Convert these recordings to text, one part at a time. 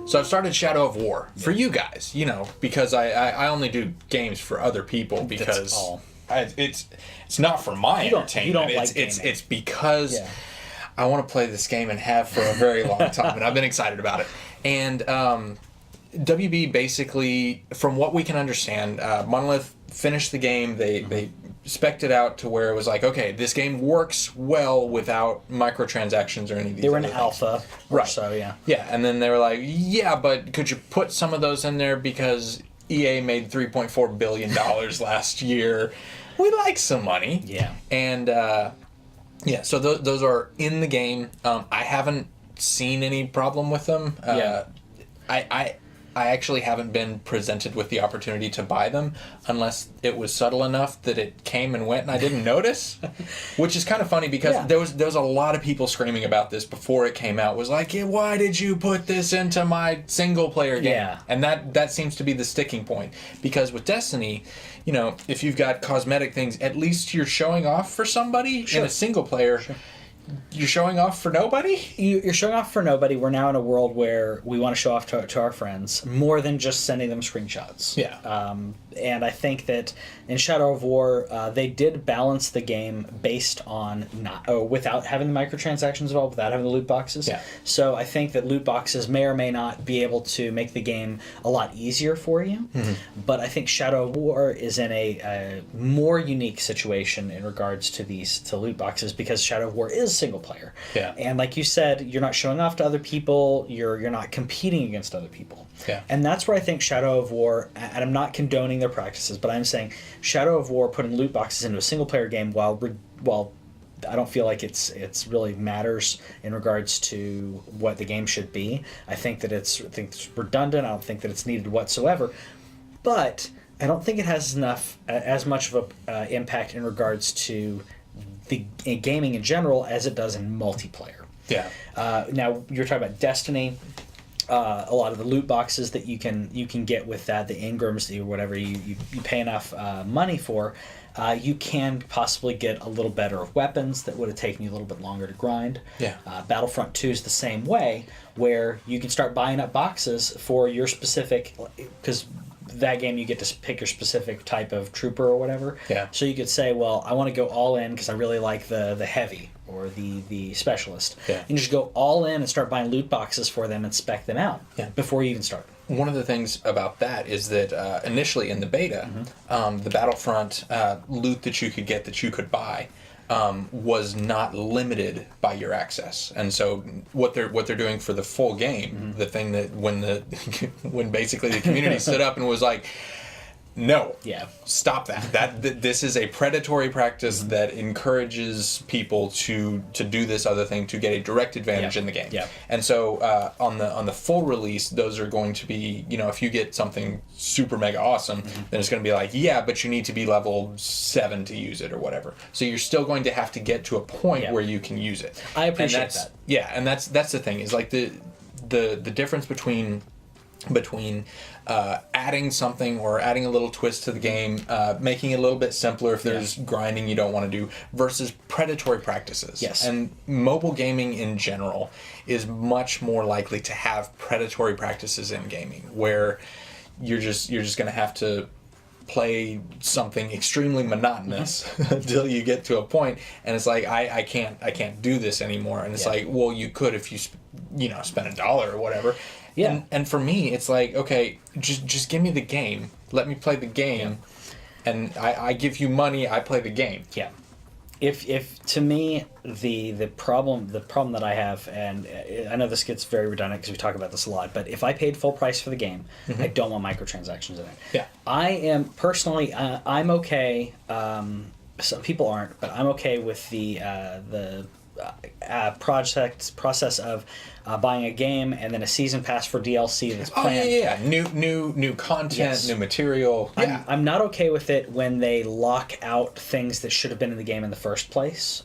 So I've started Shadow of War for you guys, you know, because I only do games for other people because it's not for my entertainment. You don't like gaming. It's because I want to play this game and have for a very long time, and I've been excited about it. And WB basically, from what we can understand, Monolith finished the game. They spec'd it out to where it was like, okay, this game works well without microtransactions or any of these. They were in alpha, right? So yeah, and then they were like, yeah, but could you put some of those in there because EA made $3.4 billion last year? We like some money, and so those are in the game. I haven't seen any problem with them. I actually haven't been presented with the opportunity to buy them unless it was subtle enough that it came and went and I didn't notice, which is kind of funny because there was a lot of people screaming about this before it came out. It was like, why did you put this into my single player game? Yeah. And that seems to be the sticking point, because with Destiny, you know, if you've got cosmetic things, at least you're showing off for somebody. In a single player. You're showing off for nobody? You're showing off for nobody. We're now in a world where we want to show off to our friends more than just sending them screenshots. Yeah. And I think that in Shadow of War, they did balance the game based on without having the microtransactions involved, without having the loot boxes. Yeah. So I think that loot boxes may or may not be able to make the game a lot easier for you. Mm-hmm. But I think Shadow of War is in a more unique situation in regards to loot boxes, because Shadow of War is single player. Yeah. And like you said, you're not showing off to other people. You're not competing against other people. Yeah. And that's where I think Shadow of War, and I'm not condoning their practices, but I'm saying Shadow of War putting loot boxes into a single player game, while I don't feel like it's really matters in regards to what the game should be. I think it's redundant. I don't think that it's needed whatsoever. But I don't think it has as much of a impact in regards to the gaming in general as it does in multiplayer. Yeah. Now you're talking about Destiny. A lot of the loot boxes that you can get with that, the Ingrams, whatever you pay enough money for, you can possibly get a little better of weapons that would have taken you a little bit longer to grind. Yeah. Battlefront 2 is the same way, where you can start buying up boxes for your specific, because that game you get to pick your specific type of trooper or whatever. Yeah. So you could say, well, I want to go all in because I really like the heavy or the specialist. Yeah. You just go all in and start buying loot boxes for them and spec them out before you even start. One of the things about that is that initially in the beta, the Battlefront loot that you could buy was not limited by your access, and so what they're doing for the full game, the thing that when basically the community stood up and was like, no, stop that. This is a predatory practice that encourages people to do this other thing to get a direct advantage in the game. Yeah. And so on the full release, those are going to be, you know, if you get something super mega awesome, then it's going to be like, but you need to be level 7 to use it or whatever. So you're still going to have to get to a point where you can use it. I appreciate that. Yeah, and that's the thing, is like the difference between adding something or adding a little twist to the game, making it a little bit simpler if there's grinding you don't want to do, versus predatory practices. Yes. And mobile gaming in general is much more likely to have predatory practices in gaming, where you're just going to have to play something extremely monotonous until you get to a point, and it's like I can't do this anymore, and it's like, well, you could if you spend $1 or whatever. Yeah. And for me, it's like, okay, just give me the game. Let me play the game, and I give you money. I play the game. Yeah. If to me the problem that I have, and I know this gets very redundant because we talk about this a lot, but if I paid full price for the game, I don't want microtransactions in it. Yeah. I am personally I'm okay. Some people aren't, but I'm okay with the process of buying a game and then a season pass for DLC that's planned. New content, new material. I'm not okay with it when they lock out things that should have been in the game in the first place.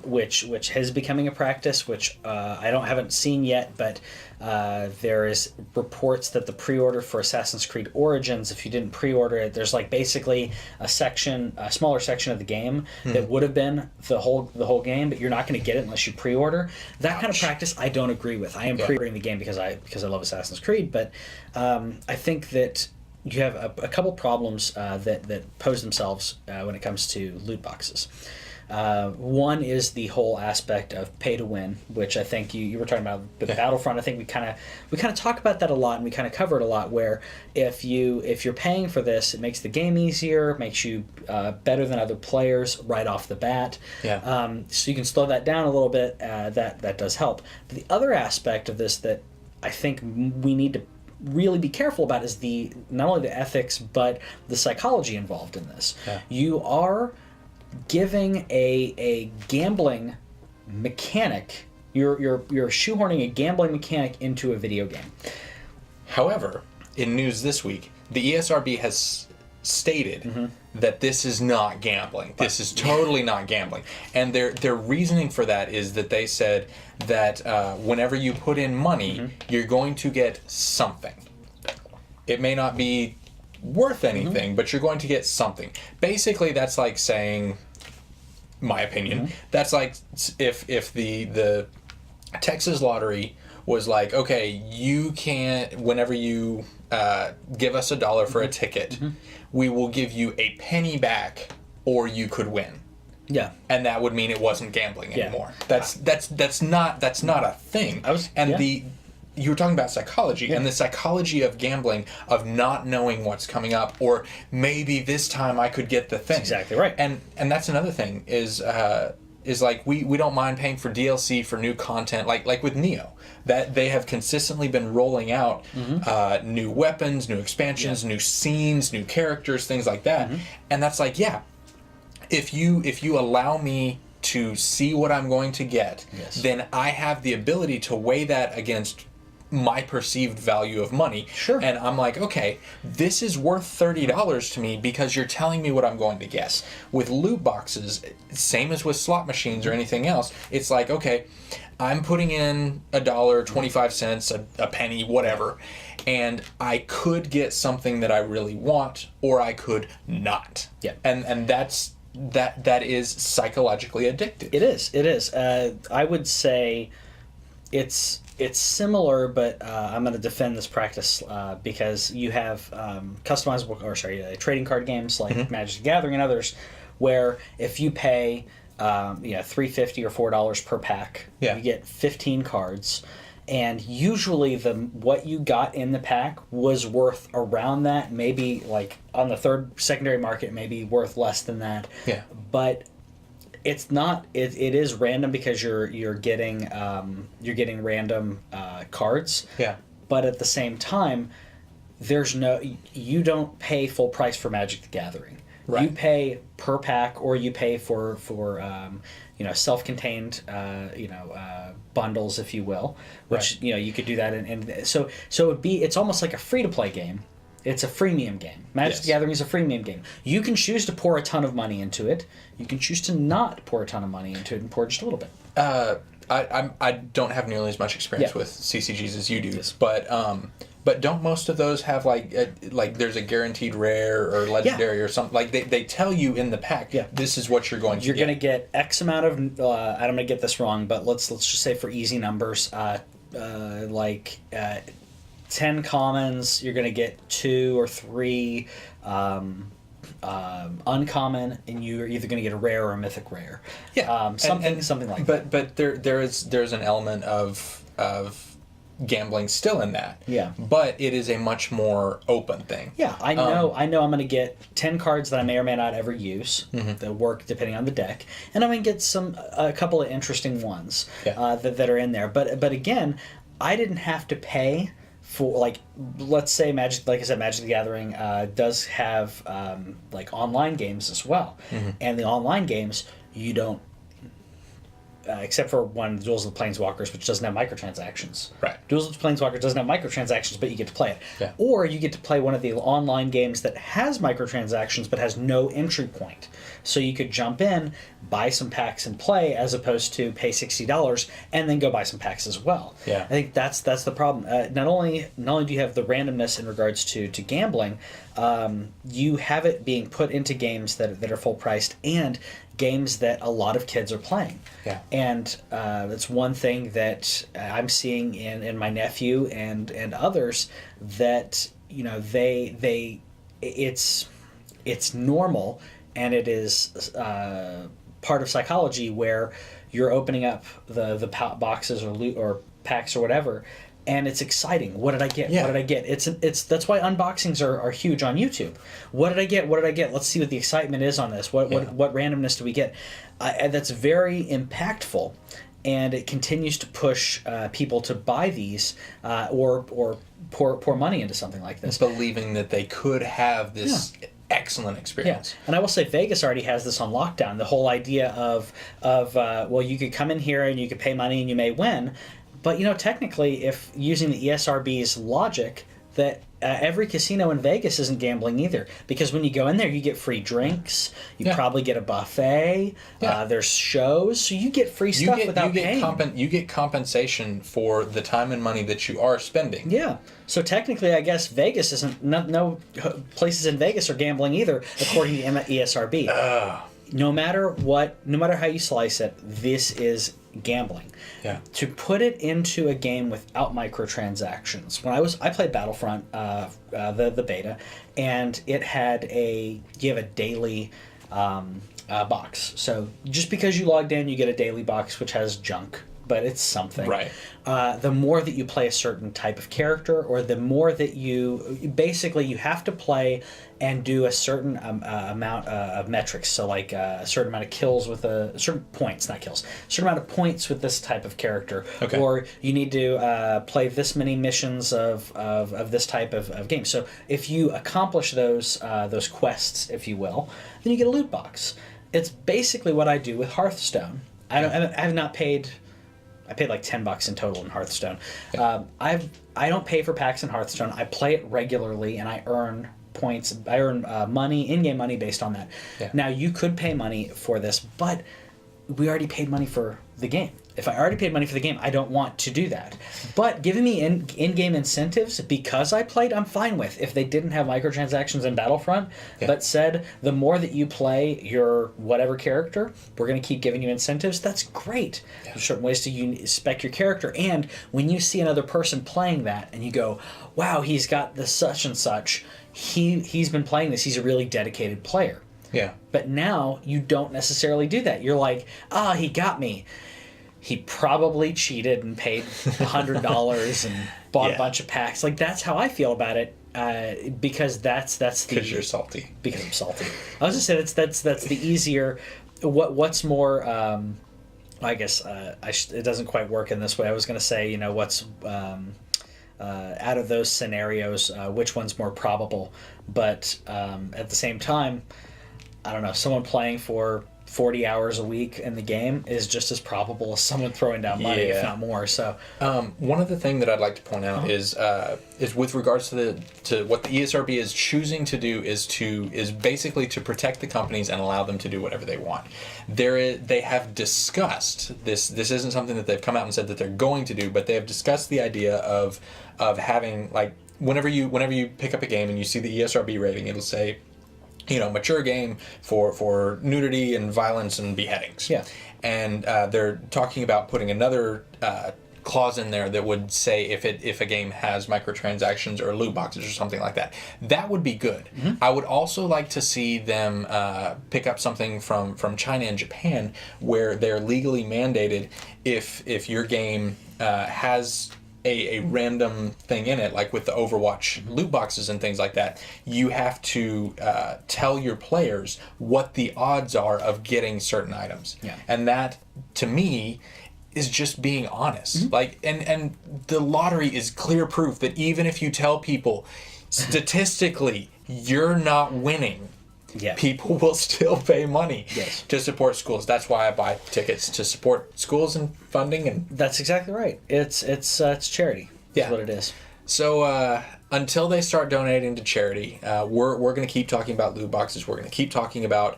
Which is becoming a practice, which I haven't seen yet, but there is reports that the pre-order for Assassin's Creed Origins, if you didn't pre-order it, there's like basically a smaller section of the game that would have been the whole game, but you're not going to get it unless you pre-order. That kind of practice I don't agree agree with. I am pre-ordering the game because I love Assassin's Creed, but I think that you have a couple problems that pose themselves when it comes to loot boxes. One is the whole aspect of pay to win, which I think you were talking about the Battlefront. I think we kind of talk about that a lot, and we kind of cover it a lot. Where if you're paying for this, it makes the game easier, makes you better than other players right off the bat. Yeah. So you can slow that down a little bit. That does help. But the other aspect of this that I think we need to really be careful about is not only the ethics but the psychology involved in this. Yeah. You are giving a gambling mechanic. You're shoehorning a gambling mechanic into a video game. However, in news this week, the ESRB has stated that this is not gambling. This is totally not gambling. And their reasoning for that is that they said that whenever you put in money, you're going to get something. It may not be worth anything, but you're going to get something. Basically, that's like saying, my opinion, that's like if the Texas lottery was like, okay, you can't, whenever you give us $1 for a ticket, we will give you a penny back, or you could win. Yeah. And that would mean it wasn't gambling anymore. That's not a thing. You were talking about psychology, and the psychology of gambling, of not knowing what's coming up, or maybe this time I could get the thing. That's exactly right. And that's another thing is like we don't mind paying for DLC for new content, like with Neo, that they have consistently been rolling out new weapons, new expansions, new scenes, new characters, things like that. And that's like, if you allow me to see what I'm going to get, then I have the ability to weigh that against my perceived value of money. Sure. And I'm like, okay, this is worth $30 to me because you're telling me what I'm going to get. With loot boxes, same as with slot machines or anything else, it's like, okay, I'm putting in $1, 25 cents, a penny, whatever, and I could get something that I really want, or I could not. Yeah. And that is psychologically addictive. It is. I would say it's similar, but I'm going to defend this practice because you have customizable, trading card games like Magic the Gathering and others, where if you pay $3.50 or $4 per pack, you get 15 cards. And usually what you got in the pack was worth around that, maybe like on the third secondary market, maybe worth less than that. Yeah. But it's not. It is random because you're getting random cards. Yeah. But at the same time, you don't pay full price for Magic the Gathering. Right. You pay per pack, or you pay for self-contained bundles, if you will, which you could do that, and so it's almost like a free-to-play game. It's a freemium game. Magic the Gathering is a freemium game. You can choose to pour a ton of money into it. You can choose to not pour a ton of money into it and pour just a little bit. I don't have nearly as much experience with CCGs as you do, but don't most of those have like there's a guaranteed rare or legendary or something, like they tell you in the pack, this is what you're going to get. You're going to get X amount of I'm going to get this wrong, but let's just say for easy numbers, 10 commons, you're going to get 2 or 3 uncommon, and you're either going to get a rare or a mythic rare. Something like that. But there's an element of gambling still in that. Yeah. But it is a much more open thing. Yeah, I know I'm going to get 10 cards that I may or may not ever use that work depending on the deck, and I'm going to get a couple of interesting ones that are in there. But again, I didn't have to pay for, let's say Magic the Gathering does have online games as well, and the online games you don't. Except for one, Duels of the Planeswalkers, which doesn't have microtransactions. Right. Duels of the Planeswalkers doesn't have microtransactions, but you get to play it. Yeah. Or you get to play one of the online games that has microtransactions but has no entry point. So you could jump in, buy some packs and play, as opposed to pay $60 and then go buy some packs as well. Yeah. I think that's the problem. Not only do you have the randomness in regards to gambling, you have it being put into games that are full priced, and games that a lot of kids are playing. Yeah. And that's one thing that I'm seeing in my nephew and others, that it's normal, and it is part of psychology where you're opening up the boxes or loot or packs or whatever, and it's exciting. What did I get? Yeah. What did I get? It's that's why unboxings are huge on YouTube. What did I get? What did I get? Let's see what the excitement is on this. What randomness do we get? That's very impactful, and it continues to push people to buy these or pour money into something like this, believing that they could have this excellent experience. Yeah. And I will say Vegas already has this on lockdown. The whole idea of well, you could come in here and you could pay money and you may win. But, technically, if using the ESRB's logic, that every casino in Vegas isn't gambling either. Because when you go in there, you get free drinks. You probably get a buffet. There's shows. So you get free stuff without paying. You get compensation for the time and money that you are spending. Yeah. So technically, I guess Vegas isn't... No places in Vegas are gambling either, according to ESRB. No matter how you slice it, this is gambling. Yeah. To put it into a game without microtransactions. I played Battlefront, the beta, and you have a daily box. So just because you logged in, you get a daily box which has junk, but it's something. Right. The more that you play a certain type of character, or the more that you have to play and do a certain amount of metrics. So like a certain amount of kills with certain points, not kills, a certain amount of points with this type of character. Okay. Or you need to play this many missions of this type of game. So if you accomplish those quests, if you will, then you get a loot box. It's basically what I do with Hearthstone. I have not paid... I paid like $10 in total in Hearthstone. Yeah. I don't pay for packs in Hearthstone. I play it regularly, and I earn points. I earn money, in-game money, based on that. Yeah. Now, you could pay money for this, but we already paid money for the game. If I already paid money for the game, I don't want to do that. But giving me in-game incentives because I played, I'm fine with. If they didn't have microtransactions in Battlefront, but said the more that you play your whatever character, we're going to keep giving you incentives, that's great. Yeah. There's certain ways to spec your character. And when you see another person playing that and you go, wow, he's got the such and such, he's been playing this, he's a really dedicated player. Yeah. But now you don't necessarily do that. You're like, he got me. He probably cheated and paid $100 and bought a bunch of packs. Like, that's how I feel about it, because that's the... Because you're salty. Because I'm salty. I was just saying that's the easier... What's more... I guess it doesn't quite work in this way. I was going to say, what's... out of those scenarios, which one's more probable? But at the same time, I don't know, someone playing for 40 hours a week in the game is just as probable as someone throwing down money, if not more. So, one other thing that I'd like to point out is with regards to what the ESRB is choosing to do is basically to protect the companies and allow them to do whatever they want. They have discussed this. This isn't something that they've come out and said that they're going to do, but they have discussed the idea of having, like, whenever you pick up a game and you see the ESRB rating, it'll say, mature game for nudity and violence and beheadings. Yeah. And they're talking about putting another clause in there that would say if a game has microtransactions or loot boxes or something like that. That would be good. Mm-hmm. I would also like to see them pick up something from China and Japan where they're legally mandated if your game has a random thing in it, like with the Overwatch loot boxes and things like that, you have to tell your players what the odds are of getting certain items. Yeah. And that, to me, is just being honest. Mm-hmm. Like, and the lottery is clear proof that even if you tell people, statistically, you're not winning, people will still pay money to support schools. That's why I buy tickets, to support schools and funding. And that's exactly right. It's charity. That's what it is. So until they start donating to charity, we're going to keep talking about loot boxes. We're going to keep talking about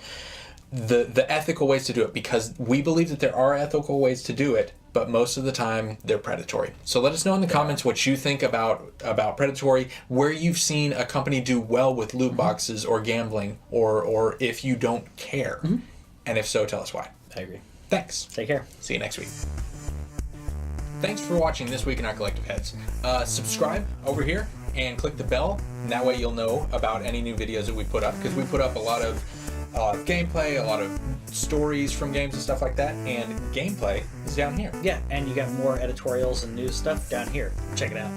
the ethical ways to do it, because we believe that there are ethical ways to do it, but most of the time they're predatory. So let us know in the comments what you think about predatory, where you've seen a company do well with loot boxes or gambling, or if you don't care. And if so, tell us why. I agree. Thanks. Take care. See you next week. Thanks for watching This Week in Our Collective Heads. Subscribe over here and click the bell, and that way you'll know about any new videos that we put up, because we put up a lot of gameplay, a lot of stories from games and stuff like that, and gameplay is down here. Yeah, and you got more editorials and news stuff down here. Check it out.